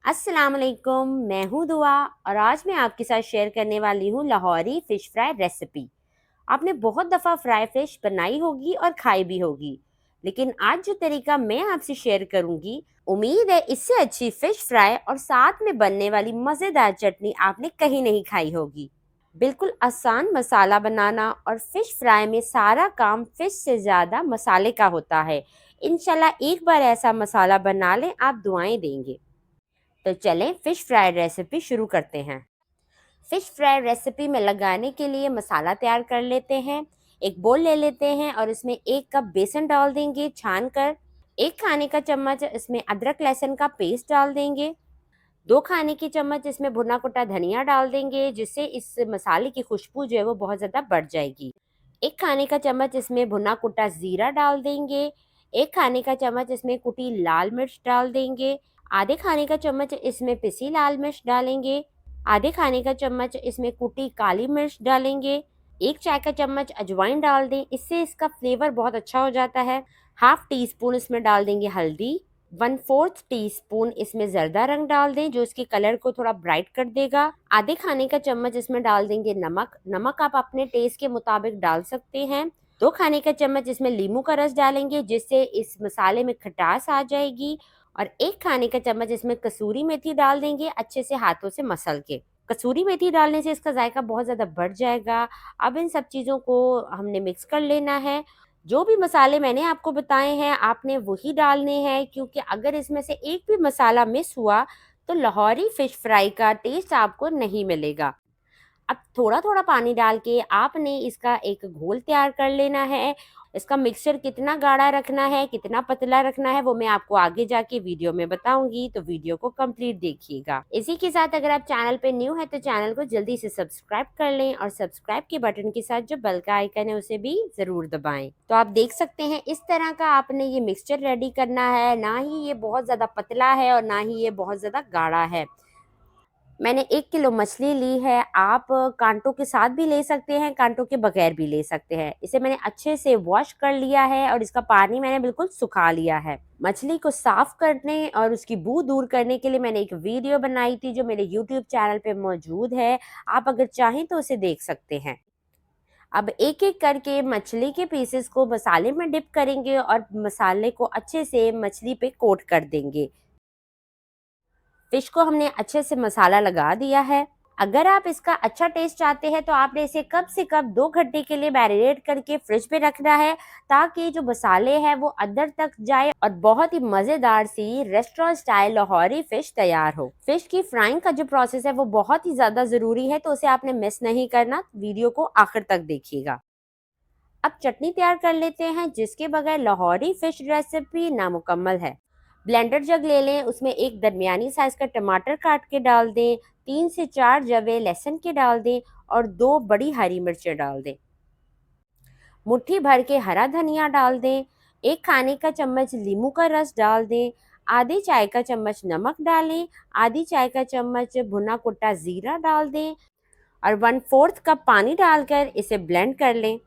अस्सलाम वालेकुम, मैं हूँ दुआ और आज मैं आपके साथ शेयर करने वाली हूँ लाहौरी फ़िश फ्राई रेसिपी। आपने बहुत दफ़ा फ्राई फ़िश बनाई होगी और खाई भी होगी, लेकिन आज जो तरीका मैं आपसे शेयर करूँगी, उम्मीद है इससे अच्छी फ़िश फ्राई और साथ में बनने वाली मज़ेदार चटनी आपने कहीं नहीं खाई होगी। बिल्कुल आसान मसाला बनाना और फ़िश फ्राई में सारा काम फ़िश से ज़्यादा मसाले का होता है। इंशाल्लाह एक बार ऐसा मसाला बना लें, आप दुआएं देंगे। तो चलें फ़िश फ्राई रेसिपी शुरू करते हैं। फ़िश फ्राई रेसिपी में लगाने के लिए मसाला तैयार कर लेते हैं। एक बोल ले लेते हैं और इसमें 1 कप बेसन डाल देंगे छान कर। 1 खाने का चम्मच इसमें अदरक लहसुन का पेस्ट डाल देंगे। 2 खाने की चम्मच इसमें भुना कुटा धनिया डाल देंगे, जिससे इस मसाले की खुशबू जो है वो बहुत ज़्यादा बढ़ जाएगी। 1 खाने का चम्मच इसमें भुना कुटा ज़ीरा डाल देंगे। 1 खाने का चम्मच इसमें कुटी लाल मिर्च डाल देंगे। आधे खाने का चम्मच इसमें पिसी लाल मिर्च डालेंगे। आधे खाने का चम्मच इसमें कुटी काली मिर्च डालेंगे। 1 चाय का चम्मच अजवाइन डाल दें, इससे इसका फ्लेवर बहुत अच्छा हो जाता है। हाफ टी स्पून इसमें डाल देंगे हल्दी। 1/4 टीस्पून इसमें ज़र्दा रंग डाल दें, जो इसके कलर को थोड़ा ब्राइट कर देगा। आधे खाने का चम्मच इसमें डाल देंगे नमक। नमक आप अपने टेस्ट के मुताबिक डाल सकते हैं। 2 खाने का चम्मच इसमें नींबू का रस डालेंगे, जिससे इस मसाले में खटास आ जाएगी। और 1 खाने का चम्मच इसमें कसूरी मेथी डाल देंगे, अच्छे से हाथों से मसल के। कसूरी मेथी डालने से इसका जायका बहुत ज़्यादा बढ़ जाएगा। अब इन सब चीज़ों को हमने मिक्स कर लेना है। जो भी मसाले मैंने आपको बताए हैं आपने वही डालने हैं, क्योंकि अगर इसमें से एक भी मसाला मिस हुआ तो लाहौरी फ़िश फ्राई का टेस्ट आपको नहीं मिलेगा। अब थोड़ा-थोड़ा पानी डाल के आपने इसका एक घोल तैयार कर लेना है। इसका मिक्सचर कितना गाढ़ा रखना है, कितना पतला रखना है, वो मैं आपको आगे जाके वीडियो में बताऊँगी, तो वीडियो को कंप्लीट देखिएगा। इसी के साथ अगर आप चैनल पे न्यू हैं तो चैनल को जल्दी से सब्सक्राइब कर लें और सब्सक्राइब के बटन के साथ जो बेल का आइकन है उसे भी ज़रूर दबाएँ। तो आप देख सकते हैं इस तरह का आपने ये मिक्सचर रेडी करना है, ना ही ये बहुत ज़्यादा पतला है और ना ही ये बहुत ज़्यादा गाढ़ा है। मैंने 1 किलो मछली ली है, आप कांटों के साथ भी ले सकते हैं, कांटों के बगैर भी ले सकते हैं। इसे मैंने अच्छे से वॉश कर लिया है और इसका पानी मैंने बिल्कुल सुखा लिया है। मछली को साफ करने और उसकी बू दूर करने के लिए मैंने एक वीडियो बनाई थी, जो मेरे यूट्यूब चैनल पे मौजूद है। आप अगर चाहें तो उसे देख सकते हैं। अब एक-एक करके मछली के पीसेस को मसाले में डिप करेंगे और मसाले को अच्छे से मछली पे कोट कर देंगे। फिश को हमने अच्छे से मसाला लगा दिया है। अगर आप इसका अच्छा टेस्ट चाहते हैं तो आपने इसे कम से कम 2 घंटे के लिए मैरिनेट करके फ्रिज में रखना है, ताकि जो मसाले हैं वो अंदर तक जाए और बहुत ही मज़ेदार सी रेस्टोरेंट स्टाइल लाहौरी फिश तैयार हो। फिश की फ्राइंग का जो प्रोसेस है वो बहुत ही ज़्यादा ज़रूरी है, तो उसे आपने मिस नहीं करना। वीडियो को आखिर तक देखिएगा। अब चटनी तैयार कर लेते हैं, जिसके बगैर लाहौरी फिश रेसिपी नामुकम्मल है। ब्लेंडर जग ले लें, उसमें एक दरमियानी साइज का टमाटर काट के डाल दें। 3 से 4 जवे लहसुन के डाल दें और 2 बड़ी हरी मिर्चें डाल दें। मुट्ठी भर के हरा धनिया डाल दें। 1 खाने का चम्मच नींबू का रस डाल दें। आधी चाय का चम्मच नमक डालें। आधी चाय का चम्मच भुना कुटा जीरा डाल दें और 1/4 कप पानी डालकर इसे ब्लेंड कर लें।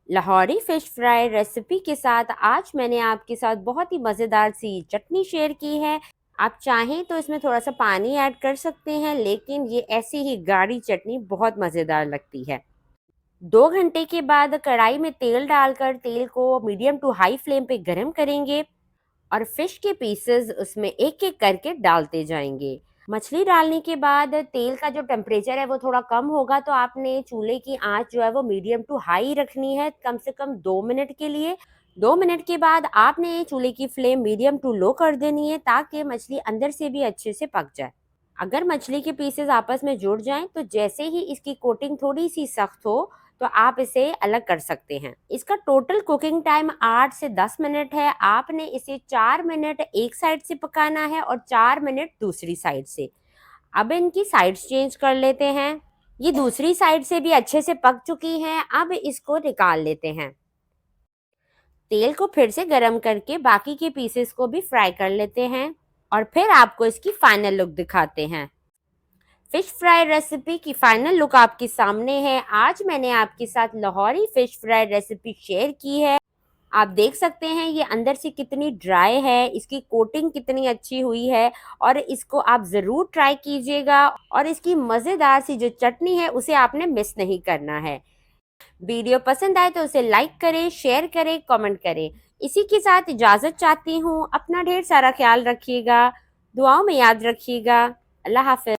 लाहौरी फ़िश फ्राई रेसिपी के साथ आज मैंने आपके साथ बहुत ही मज़ेदार सी चटनी शेयर की है। आप चाहें तो इसमें थोड़ा-सा पानी ऐड कर सकते हैं, लेकिन ये ऐसी ही गाढ़ी चटनी बहुत मज़ेदार लगती है। 2 घंटे के बाद कढ़ाई में तेल डालकर तेल को मीडियम टू हाई फ्लेम पे गरम करेंगे और फिश के पीसेस उसमें एक-एक करके डालते जाएँगे। मछली डालने के बाद तेल का जो टेम्परेचर है वो थोड़ा कम होगा, तो आपने चूल्हे की आँच जो है वो मीडियम टू हाई रखनी है, कम से कम 2 मिनट के लिए। 2 मिनट के बाद आपने चूल्हे की फ्लेम मीडियम टू लो कर देनी है, ताकि मछली अंदर से भी अच्छे से पक जाए। अगर मछली के पीसेस आपस में जुड़ जाएँ तो जैसे ही इसकी कोटिंग थोड़ी-सी सख्त हो, तो आप इसे अलग कर सकते हैं। इसका टोटल कुकिंग टाइम 8 से 10 मिनट है। आपने इसे 4 मिनट एक साइड से पकाना है और 4 मिनट दूसरी साइड से। अब इनकी साइड्स चेंज कर लेते हैं। ये दूसरी साइड से भी अच्छे से पक चुकी हैं। अब इसको निकाल लेते हैं। तेल को फिर से गरम करके बाकी के पीसेस को भी फ्राई कर लेते हैं और फिर आपको इसकी फाइनल लुक दिखाते हैं। फिश फ्राई रेसिपी की फाइनल लुक आपके सामने है। आज मैंने आपके साथ Lahori fish fry recipe share की है। आप देख सकते हैं ये अंदर से कितनी ड्राई है, इसकी कोटिंग कितनी अच्छी हुई है और इसको आप ज़रूर ट्राई कीजिएगा और इसकी मज़ेदार सी जो चटनी है उसे आपने मिस नहीं करना है। वीडियो पसंद आए तो उसे लाइक करें, शेयर करें, कमेंट करें। इसी के साथ इजाज़त चाहती हूँ। अपना ढेर सारा ख्याल रखिएगा, दुआओं में याद रखिएगा। अल्लाह हाफ़िज़।